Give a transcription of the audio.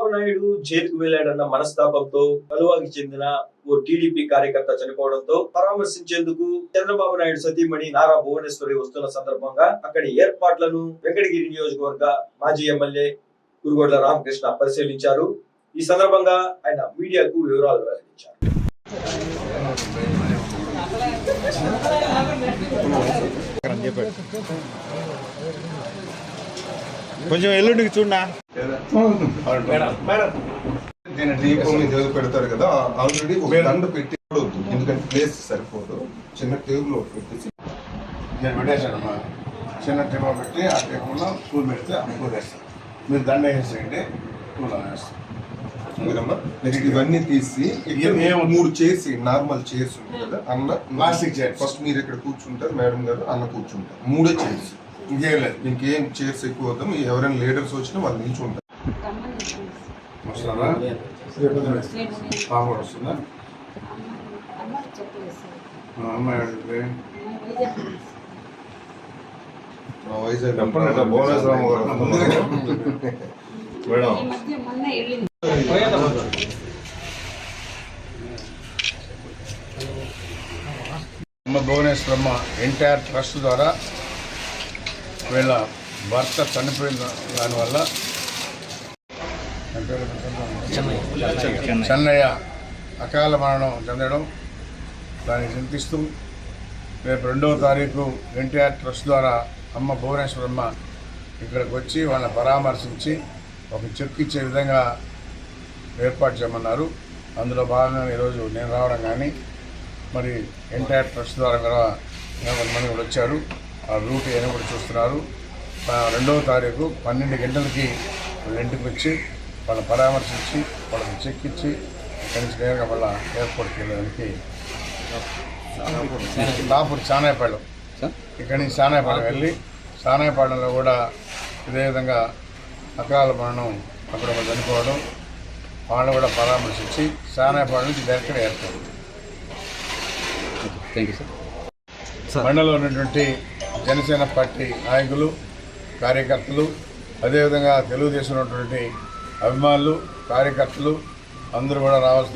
చంద్రబాబు నాయుడు జైలుకు వెళ్లాడన్న మనస్తాపంతో కలువాకి చెందిన ఓ టీడీపీ కార్యకర్త చనిపోవడంతో పరామర్శించేందుకు చంద్రబాబు నాయుడు సతీమణి నారా భువనేశ్వరి వస్తున్న సందర్భంగా అక్కడి ఏర్పాట్లను వెంకటగిరి నియోజకవర్గ మాజీ ఎమ్మెల్యే కురుగొడ్ల రామకృష్ణ పరిశీలించారు. ఈ సందర్భంగా ఆయన మీడియాకు వివరాలు వెల్లడించారు. కొంచెం ఎల్లుండికి చూడనా దీని దీపం మీద పెడతారు కదా, ఆల్రెడీ ఒక దండ పెట్టి ఎందుకంటే ప్లేస్ సరిపోదు. చిన్న టేబుల్ ఒకటి పెట్టేసి నేను పెట్టేశానమ్మా. చిన్న టేబుల్ పెట్టి ఆ టేబుల్లో పూలు పెడితే ఆ పూలు వేస్తాను. మీరు దండ వేసేయండి, పూలు వేస్తాను. నెక్స్ట్ ఇవన్నీ తీసి మూడు చేసి నార్మల్ చైర్స్ ఉంటుంది కదా అన్న ప్లాస్టిక్ చైర్. ఫస్ట్ మీరు ఇక్కడ కూర్చుంటారు, మేడం గారు అన్న కూర్చుంటారు. మూడే చైర్స్, ఇంకేం లేదు. ఇంకేం చైర్స్ ఎక్కువ వద్దాం. ఎవరైనా లీడర్స్ వచ్చినా వాళ్ళు నిల్చుంటారు. వస్తున్నారా? పాప కూడా వస్తుందా? అమ్మాయి అడిగితే వైజాగ్ భువనేశ్వరం మేడం అమ్మ భువనేశ్వరమ్మ ఎన్టీఆర్ ట్రస్ట్ ద్వారా వీళ్ళ భర్త చనిపోయిన దానివల్ల చెన్నయ్య అకాల మరణం చెందడం, దానికి చింతిస్తూ రేపు 2వ తారీఖు ఎన్టీఆర్ ట్రస్ట్ ద్వారా అమ్మ భువనేశ్వరమ్మ ఇక్కడికి వచ్చి వాళ్ళని పరామర్శించి ఒక చెక్ ఇచ్చే విధంగా ఏర్పాటు చేయమన్నారు. అందులో భాగంగా ఈరోజు నేను రావడం కానీ, మరి ఎన్టీఆర్ ట్రస్ట్ ద్వారా కూడా 50 మంది కూడా వచ్చారు. ఆ రూట్ ఏమైనా కూడా చూస్తున్నారు. 2వ తారీఖు 12 గంటలకి వాళ్ళ ఇంటికి వచ్చి వాళ్ళని పరామర్శించి వాళ్ళకి చెక్ ఇచ్చి ఇక్కడి నుంచి నేరుగా మళ్ళీ ఎయిర్పోర్ట్కి వెళ్ళడానికి దాపూర్ సానాయపాలెం, ఇక్కడి నుంచి సానాయపాలెం వెళ్ళి సానాయపాలెంలో కూడా ఇదే విధంగా అకాల మరణం అక్కడ చనిపోవడం, వాళ్ళని కూడా పరామర్శించి సానాయపాలెం నుంచి డైరెక్ట్గా ఎయిర్పోర్ట్. మండలంలో ఉన్నటువంటి జనసేన పార్టీ నాయకులు, కార్యకర్తలు, అదేవిధంగా తెలుగుదేశం ఉన్నటువంటి అభిమానులు, కార్యకర్తలు అందరూ కూడా రావాల్సిన